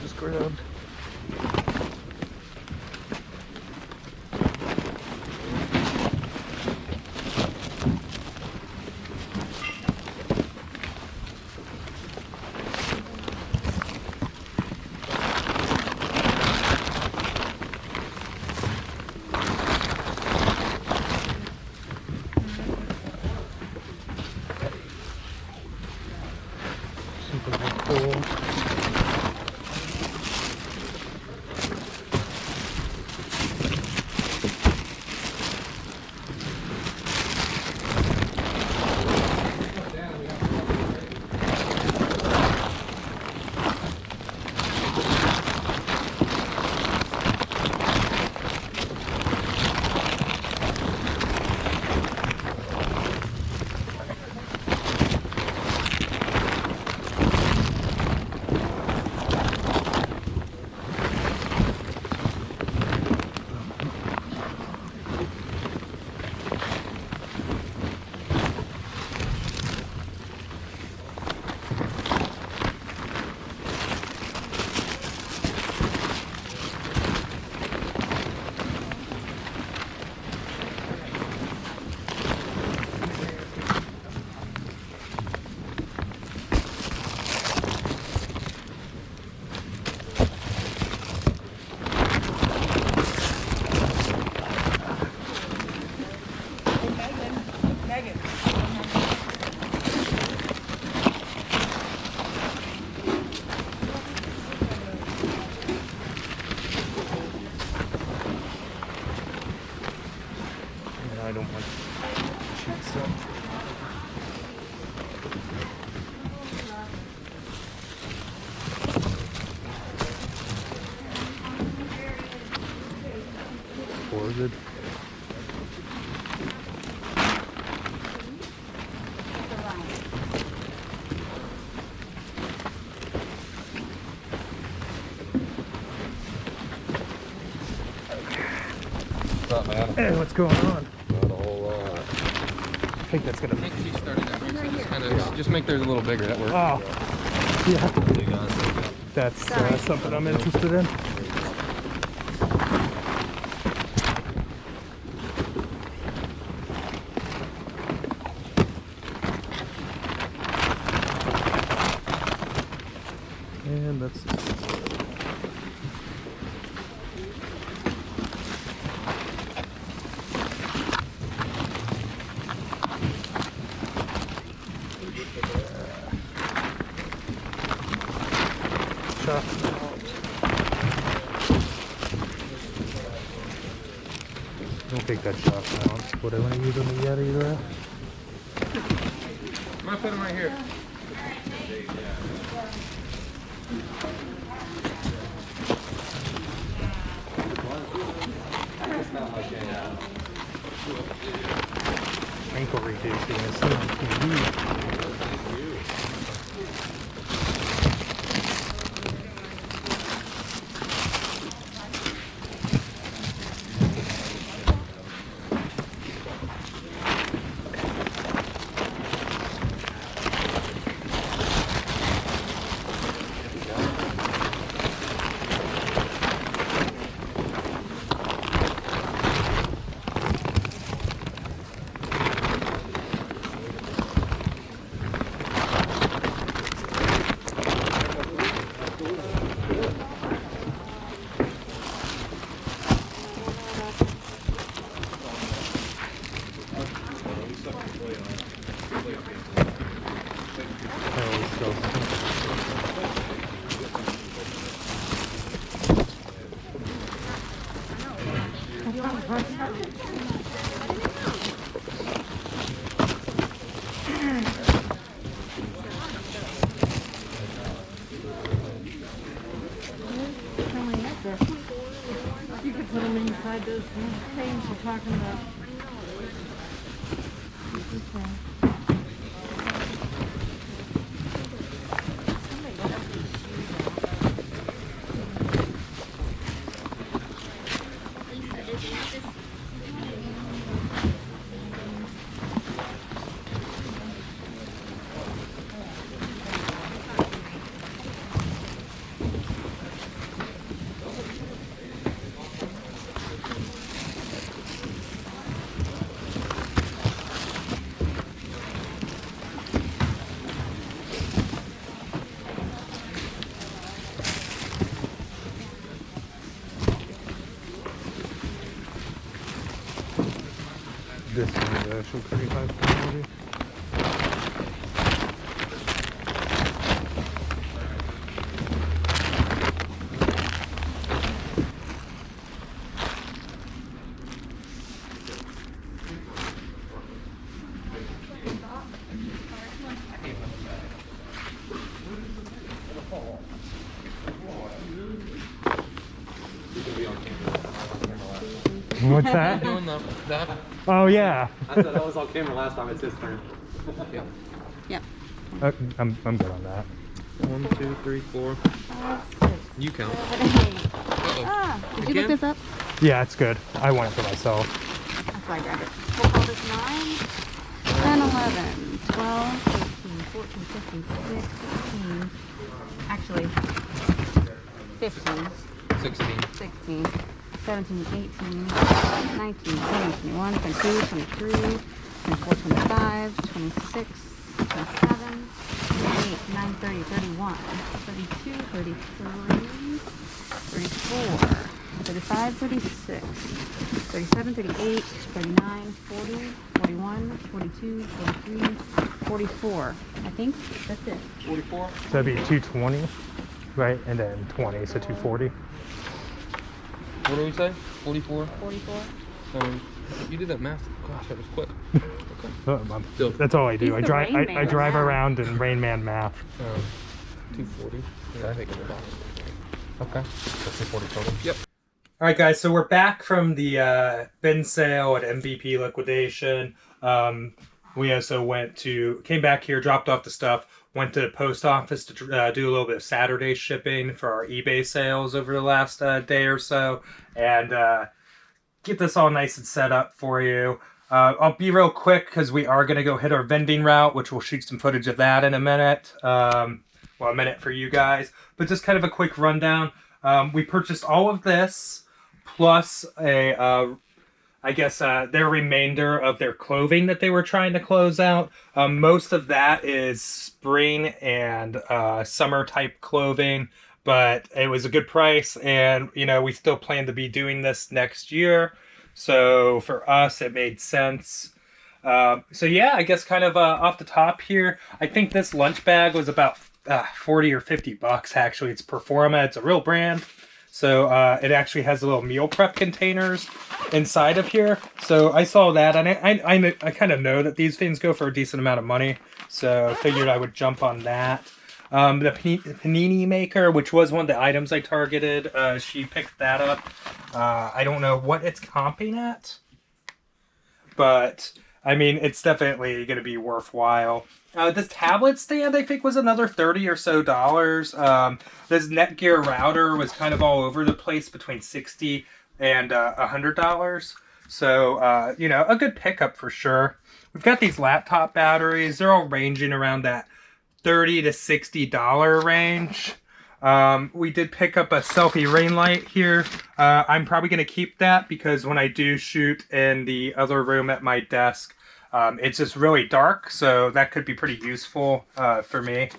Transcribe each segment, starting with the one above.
just go around. Super cool. I don't want to shoot stuff. Forwarded. What's up, man? Hey, what's going on? Not a whole lot. I think that's gonna. I think she started that here, so just kind of just make theirs a little bigger. That works. Oh, yeah. That's something I'm interested in. And that's. Shot mount. I don't think that shot mounts. What I want to use on the Yeti there? I'm gonna put them right here. Ankle reducing is seen on TV. You could put them inside those things we're talking about. This is the actual 35 quality. What's that? Doing that. Oh yeah. I said that was on camera last time. It's his turn. Yeah. Yep. I'm good on that. 1, 2, 3, 4. 5, 6, You count. 7, 8. Uh-oh. Ah, did you Again? look this up? Yeah, it's good. I want it for myself. That's why I grabbed it. We'll call this 9, 10, 11, 12, 13, 14, 15, 16. Actually, 15, 16. 16, 17, 18, 19, 20, 21, 22, 23, 24, 25, 26, 27, 28, 29, 30, 31, 32, 33, 34, 35, 36, 37, 38, 39, 40, 41, 42, 43, 44. I think that's it. 44? So that'd be 220, right? And then 20, so 240. What do we say? 44? 44. You did that math. Gosh, that was quick. Still. That's all I do. He's I the drive. Rain I Man drive now. around in Rain Man math. 240. Yeah, I think it's about. Okay. That's 240 total. Yep. All right, guys. So we're back from the bin sale at MVP Liquidation. We also came back here, dropped off the stuff, went to the post office to do a little bit of Saturday shipping for our eBay sales over the last day or so, and get this all nice and set up for you. I'll be real quick because we are going to go hit our vending route, which we'll shoot some footage of that in a minute. Well, a minute for you guys, but just kind of a quick rundown. We purchased all of this plus their remainder of their clothing that they were trying to close out. Most of that is spring and summer type clothing, but it was a good price, and we still plan to be doing this next year. So for us, it made sense. So yeah, I guess kind of off the top here, I think this lunch bag was about 40 or 50 bucks. Actually, it's Performa. It's a real brand. So it actually has a little meal prep containers inside of here. So I saw that, and I kind of know that these things go for a decent amount of money. So I figured I would jump on that. The panini maker, which was one of the items I targeted, she picked that up. I don't know what it's comping at, but I mean, it's definitely going to be worthwhile. This tablet stand, I think, was another $30 or so. This Netgear router was kind of all over the place between $60 and $100. So, a good pickup for sure. We've got these laptop batteries. They're all ranging around that $30 to $60 range. We did pick up a selfie ring light here. I'm probably going to keep that because when I do shoot in the other room at my desk, it's just really dark, so that could be pretty useful for me.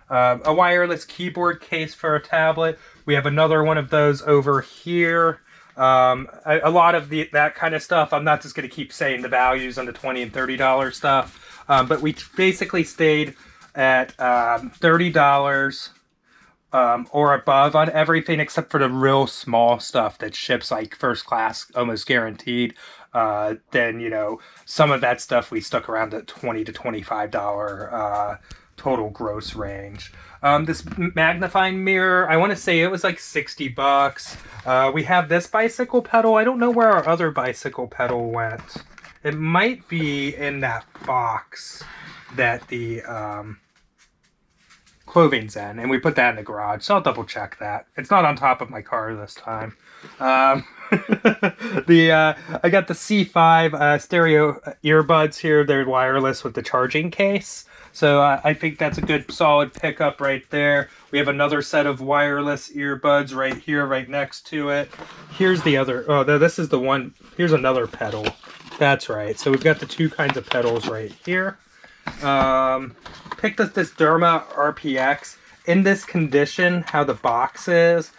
A wireless keyboard case for a tablet. We have another one of those over here. A lot of that kind of stuff. I'm not just going to keep saying the values on the $20 and $30 stuff, but we basically stayed at $30 or above on everything except for the real small stuff that ships like first class, almost guaranteed. Then some of that stuff we stuck around the $20 to $25 total gross range. This magnifying mirror, I want to say it was like 60 bucks. We have this bicycle pedal. I don't know where our other bicycle pedal went. It might be in that box that the clothing's in, and we put that in the garage, so I'll double check that. It's not on top of my car this time. I got the C5 stereo earbuds here. They're wireless with the charging case, so I think that's a good solid pickup right there. We have another set of wireless earbuds right here, right next to it. Here's the other, this is the one. Here's another pedal. That's right. So we've got the two kinds of pedals right here. Picked up this Derma RPX in this condition, how the box is.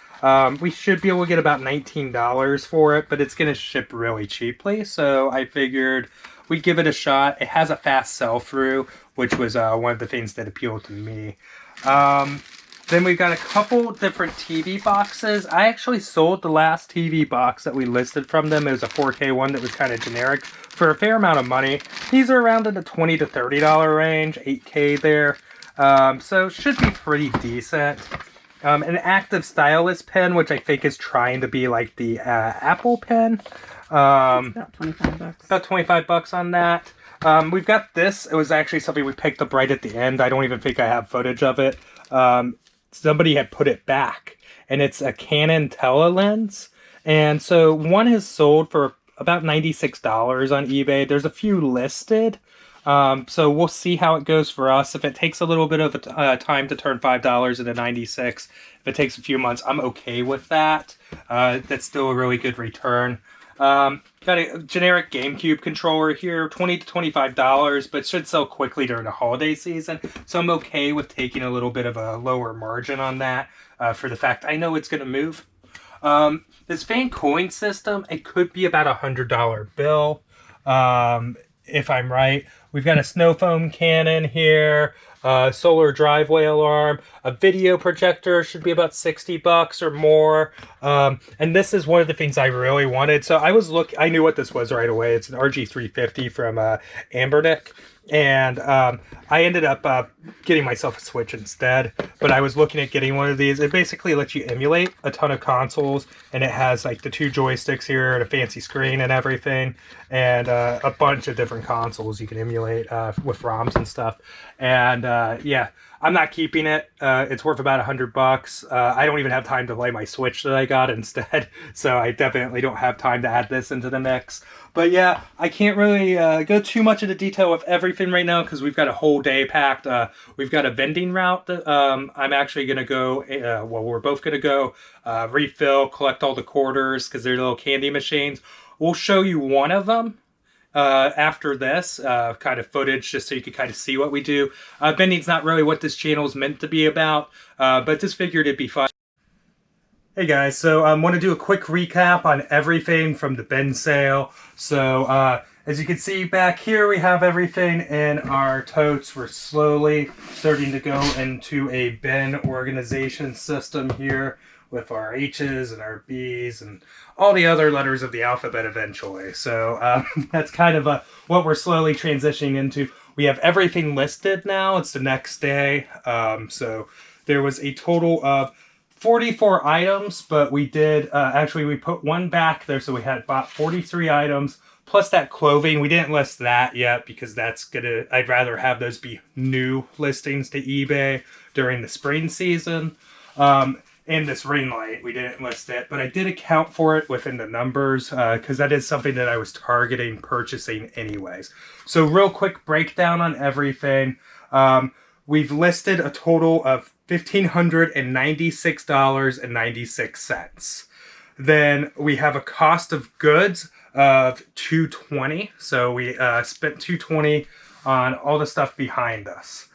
We should be able to get about $19 for it, but it's going to ship really cheaply. So I figured we give it a shot. It has a fast sell-through, which was one of the things that appealed to me. Then we've got a couple different TV boxes. I actually sold the last TV box that we listed from them. It was a 4K one that was kind of generic for a fair amount of money. These are around in the $20 to $30 range, 8K there. So should be pretty decent. An active stylus pen, which I think is trying to be like the Apple pen. About 25 bucks. About 25 bucks on that. We've got this. It was actually something we picked up right at the end. I don't even think I have footage of it. Somebody had put it back, and it's a Canon telelens. And so one has sold for about $96 on eBay. There's a few listed. So we'll see how it goes for us. If it takes a little bit of time to turn $5 into 96, if it takes a few months, I'm okay with that. That's still a really good return. Got a generic GameCube controller here, $20 to $25, but should sell quickly during the holiday season. So I'm okay with taking a little bit of a lower margin on that for the fact I know it's going to move. This fan cooling system, it could be about $100 bill, if I'm right. We've got a snow foam cannon here, solar driveway alarm, a video projector should be about 60 bucks or more. And this is one of the things I really wanted. So I knew what this was right away. It's an RG350 from Ambernick. And I ended up getting myself a Switch instead, but I was looking at getting one of these. It basically lets you emulate a ton of consoles, and it has like the 2 joysticks here and a fancy screen and everything, and a bunch of different consoles you can emulate with ROMs and stuff. And yeah, I'm not keeping it. It's worth about $100. I don't even have time to play my Switch that I got instead, so I definitely don't have time to add this into the mix. But yeah, I can't really go too much into detail of everything right now because we've got a whole day packed. We've got a vending route that I'm actually going to go, well, we're both going to go refill, collect all the quarters because they're little candy machines. We'll show you one of them after this kind of footage just so you can kind of see what we do. Vending's not really what this channel is meant to be about, but just figured it'd be fun. Hey guys, so I want to do a quick recap on everything from the bin sale. So as you can see back here, we have everything in our totes. We're slowly starting to go into a bin organization system here with our H's and our B's and all the other letters of the alphabet eventually. So that's kind of what we're slowly transitioning into. We have everything listed now. It's the next day. So there was a total of 44 items, but we did, actually we put one back there, so we had bought 43 items, plus that clothing. We didn't list that yet because I'd rather have those be new listings to eBay during the spring season. And this ring light, we didn't list it, but I did account for it within the numbers because that is something that I was targeting purchasing anyways. So real quick breakdown on everything. We've listed a total of $1,596.96. Then we have a cost of goods of $220. So we spent $220 on all the stuff behind us.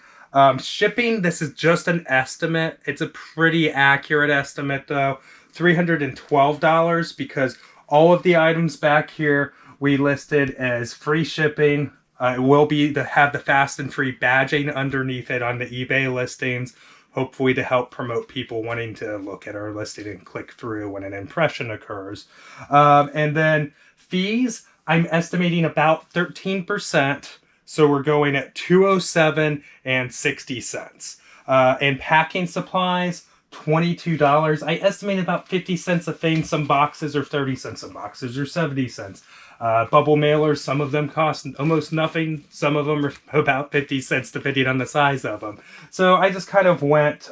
Shipping, this is just an estimate. It's a pretty accurate estimate though. $312 because all of the items back here we listed as free shipping. It will be have the fast and free badging underneath it on the eBay listings, hopefully to help promote people wanting to look at our listing and click through when an impression occurs. And then fees, I'm estimating about 13%. So we're going at $207.60. And packing supplies, $22. I estimate about 50 cents a thing. Some boxes are 30 cents a boxes or 70 cents. Bubble mailers, some of them cost almost nothing. Some of them are about 50 cents depending on the size of them. So I just kind of went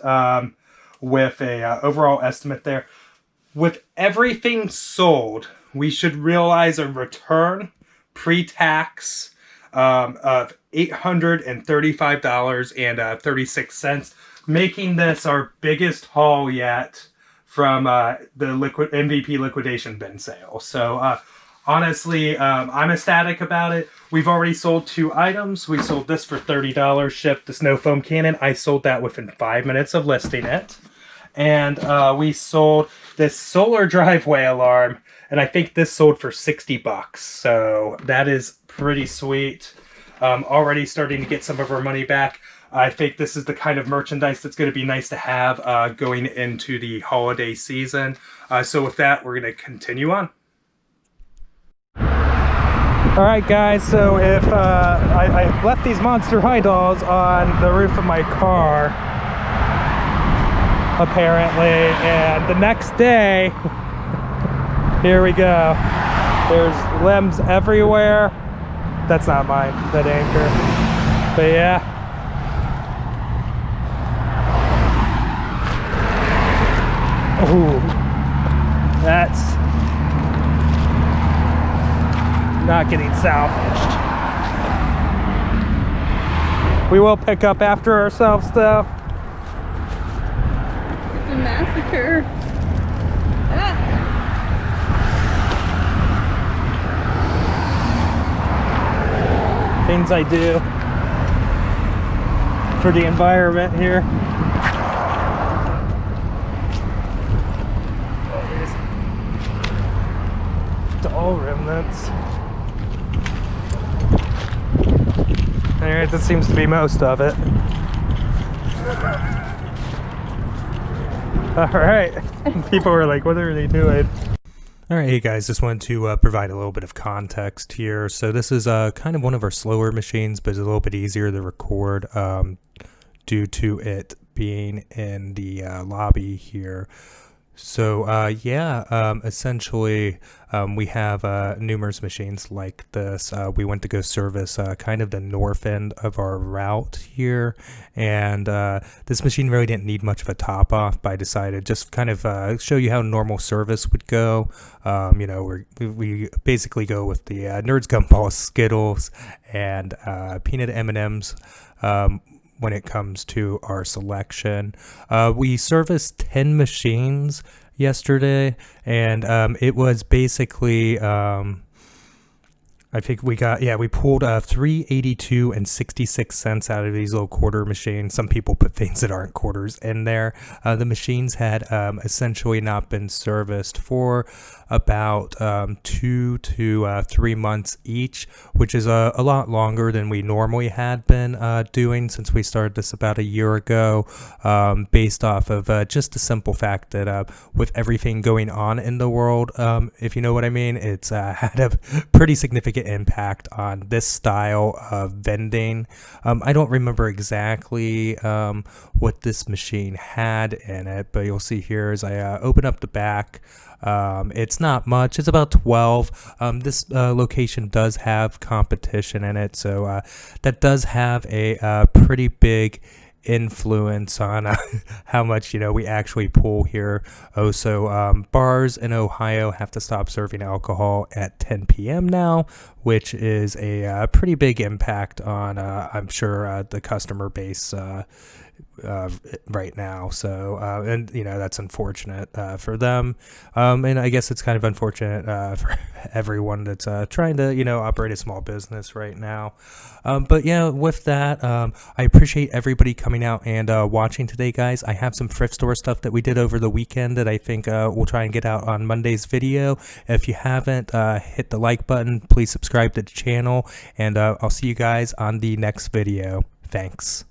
with a overall estimate there. With everything sold, we should realize a return pre-tax of $835.36, making this our biggest haul yet from the MVP Liquidation bin sale. So honestly, I'm ecstatic about it. We've already sold 2 items. We sold this for $30 shipped, the snow foam cannon. I sold that within 5 minutes of listing it. And we sold this solar driveway alarm, and I think this sold for 60 bucks. So that is pretty sweet. Already starting to get some of our money back. I think this is the kind of merchandise that's going to be nice to have going into the holiday season. So with that, we're going to continue on. All right, guys, so if I left these Monster High dolls on the roof of my car, apparently, and the next day, here we go. There's limbs everywhere. That's not mine, that anchor. But yeah. Ooh, that's not getting salvaged. We will pick up after ourselves though. It's a massacre. Ah. Things I do for the environment here. Doll remnants. Alright, that seems to be most of it. Alright. People were like, what are they doing? Alright, hey guys, just wanted to provide a little bit of context here. So this is kind of one of our slower machines, but it's a little bit easier to record due to it being in the lobby here. So essentially we have numerous machines like this. We went to go service kind of the north end of our route here, and this machine really didn't need much of a top off, but I decided just kind of show you how normal service would go. You know, we basically go with the Nerds Gumballs, Skittles, and peanut M&Ms when it comes to our selection. We serviced 10 machines yesterday, and it was basically I think we pulled 382 and 66 cents out of these little quarter machines. Some people put things that aren't quarters in there. The machines had essentially not been serviced for about 2 to 3 months each, which is a lot longer than we normally had been doing since we started this about a year ago, based off of just the simple fact that with everything going on in the world, if you know what I mean, it's had a pretty significant impact on this style of vending. I don't remember exactly what this machine had in it, but you'll see here as I open up the back, it's not much. It's about 12. This location does have competition in it, so that does have a pretty big influence on how much we actually pull here. Also, bars in Ohio have to stop serving alcohol at 10 p.m. now, which is a pretty big impact on I'm sure the customer base right now. So and that's unfortunate for them, and I guess it's kind of unfortunate for everyone that's trying to operate a small business right now. But yeah, with that, I appreciate everybody coming out and watching today, guys. I have some thrift store stuff that we did over the weekend that I think we'll try and get out on Monday's video. If you haven't, hit the like button, please subscribe to the channel, and I'll see you guys on the next video. Thanks.